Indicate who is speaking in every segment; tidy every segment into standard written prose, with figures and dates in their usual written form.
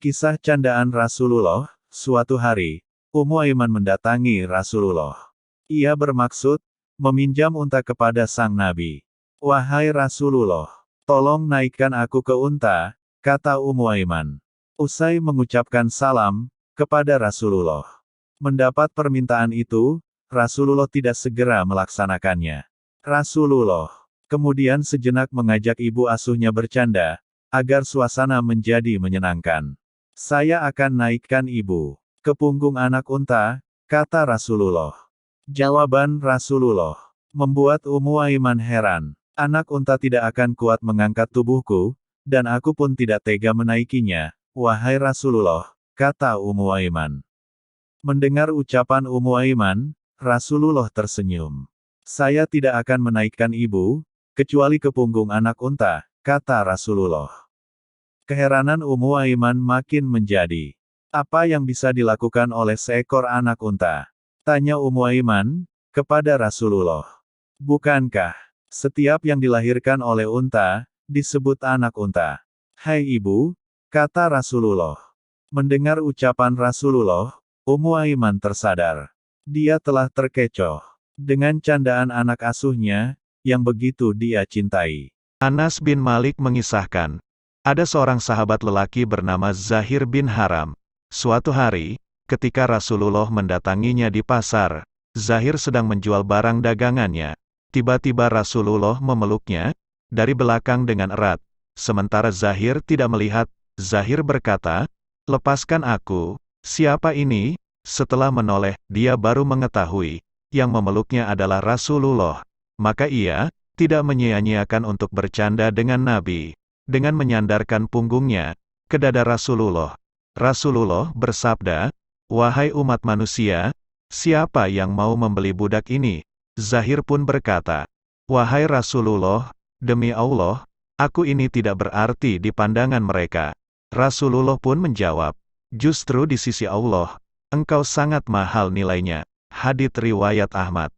Speaker 1: Kisah candaan Rasulullah. Suatu hari, Ummu Aiman mendatangi Rasulullah. Ia bermaksud meminjam unta kepada sang Nabi. "Wahai Rasulullah, tolong naikkan aku ke unta," kata Ummu Aiman. Usai mengucapkan salam kepada Rasulullah. Mendapat permintaan itu, Rasulullah tidak segera melaksanakannya. Rasulullah kemudian sejenak mengajak ibu asuhnya bercanda, agar suasana menjadi menyenangkan. "Saya akan naikkan ibu ke punggung anak unta," kata Rasulullah. Jawaban Rasulullah membuat Ummu Aiman heran. "Anak unta tidak akan kuat mengangkat tubuhku, dan aku pun tidak tega menaikinya, wahai Rasulullah," kata Ummu Aiman. Mendengar ucapan Ummu Aiman, Rasulullah tersenyum. "Saya tidak akan menaikkan ibu, kecuali ke punggung anak unta," kata Rasulullah. Keheranan Ummu Aiman makin menjadi. "Apa yang bisa dilakukan oleh seekor anak unta?" tanya Ummu Aiman kepada Rasulullah. "Bukankah setiap yang dilahirkan oleh unta disebut anak unta?" "Hai ibu," kata Rasulullah. Mendengar ucapan Rasulullah, Ummu Aiman tersadar. Dia telah terkecoh dengan candaan anak asuhnya yang begitu dia cintai. Anas bin Malik mengisahkan, ada seorang sahabat lelaki bernama Zahir bin Haram. Suatu hari, ketika Rasulullah mendatanginya di pasar, Zahir sedang menjual barang dagangannya. Tiba-tiba Rasulullah memeluknya dari belakang dengan erat. Sementara Zahir tidak melihat, Zahir berkata, "Lepaskan aku." "Siapa ini?" Setelah menoleh, dia baru mengetahui yang memeluknya adalah Rasulullah. Maka ia tidak menyia-nyiakan untuk bercanda dengan Nabi. Dengan menyandarkan punggungnya ke dada Rasulullah, Rasulullah bersabda, "Wahai umat manusia, siapa yang mau membeli budak ini?" Zahir pun berkata, "Wahai Rasulullah, demi Allah, aku ini tidak berarti di pandangan mereka." Rasulullah pun menjawab, "Justru di sisi Allah, engkau sangat mahal nilainya." Hadits riwayat Ahmad.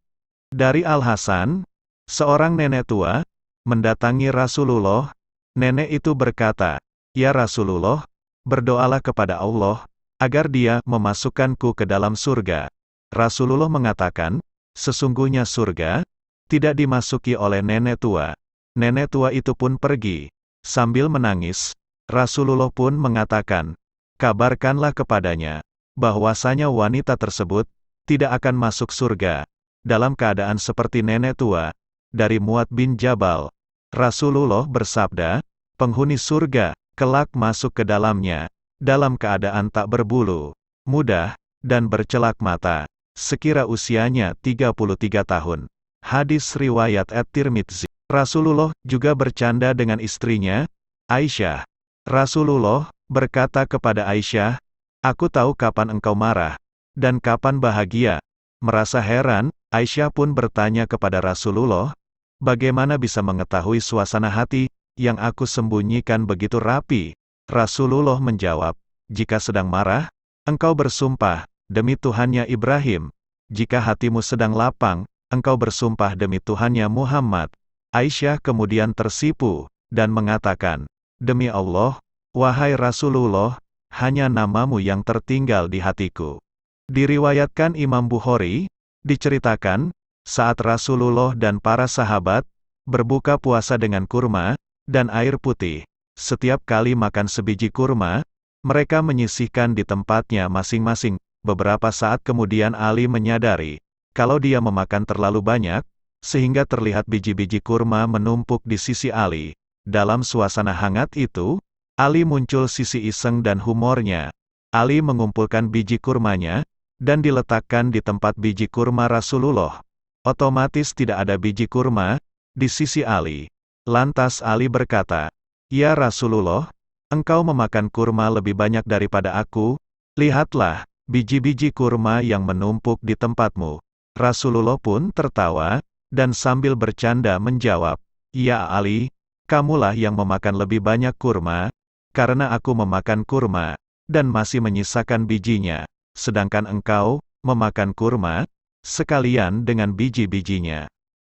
Speaker 1: Dari Al-Hasan, seorang nenek tua, mendatangi Rasulullah. Nenek itu berkata, "Ya Rasulullah, berdoalah kepada Allah, agar dia memasukkanku ke dalam surga." Rasulullah mengatakan, "Sesungguhnya surga tidak dimasuki oleh nenek tua." Nenek tua itu pun pergi. Sambil menangis, Rasulullah pun mengatakan, "Kabarkanlah kepadanya bahwasanya wanita tersebut tidak akan masuk surga dalam keadaan seperti nenek tua." Dari Muad bin Jabal, Rasulullah bersabda, "Penghuni surga kelak masuk ke dalamnya dalam keadaan tak berbulu, mudah, dan bercelak mata, sekira usianya 33 tahun. Hadis riwayat At-Tirmidzi. Rasulullah juga bercanda dengan istrinya, Aisyah. Rasulullah berkata kepada Aisyah, "Aku tahu kapan engkau marah, dan kapan bahagia." Merasa heran, Aisyah pun bertanya kepada Rasulullah, "Bagaimana bisa mengetahui suasana hati yang aku sembunyikan begitu rapi?" Rasulullah menjawab, "Jika sedang marah, engkau bersumpah demi Tuhannya Ibrahim. Jika hatimu sedang lapang, engkau bersumpah demi Tuhannya Muhammad." Aisyah kemudian tersipu dan mengatakan, "Demi Allah, wahai Rasulullah, hanya namamu yang tertinggal di hatiku." Diriwayatkan Imam Bukhari, diceritakan, saat Rasulullah dan para sahabat berbuka puasa dengan kurma dan air putih, setiap kali makan sebiji kurma, mereka menyisihkan di tempatnya masing-masing. Beberapa saat kemudian Ali menyadari kalau dia memakan terlalu banyak, sehingga terlihat biji-biji kurma menumpuk di sisi Ali. Dalam suasana hangat itu, Ali muncul sisi iseng dan humornya. Ali mengumpulkan biji kurmanya dan diletakkan di tempat biji kurma Rasulullah. Otomatis tidak ada biji kurma di sisi Ali. Lantas Ali berkata, "Ya Rasulullah, engkau memakan kurma lebih banyak daripada aku. Lihatlah, biji-biji kurma yang menumpuk di tempatmu." Rasulullah pun tertawa, dan sambil bercanda menjawab, "Ya Ali, kamulah yang memakan lebih banyak kurma, karena aku memakan kurma dan masih menyisakan bijinya, sedangkan engkau memakan kurma sekalian dengan biji-bijinya."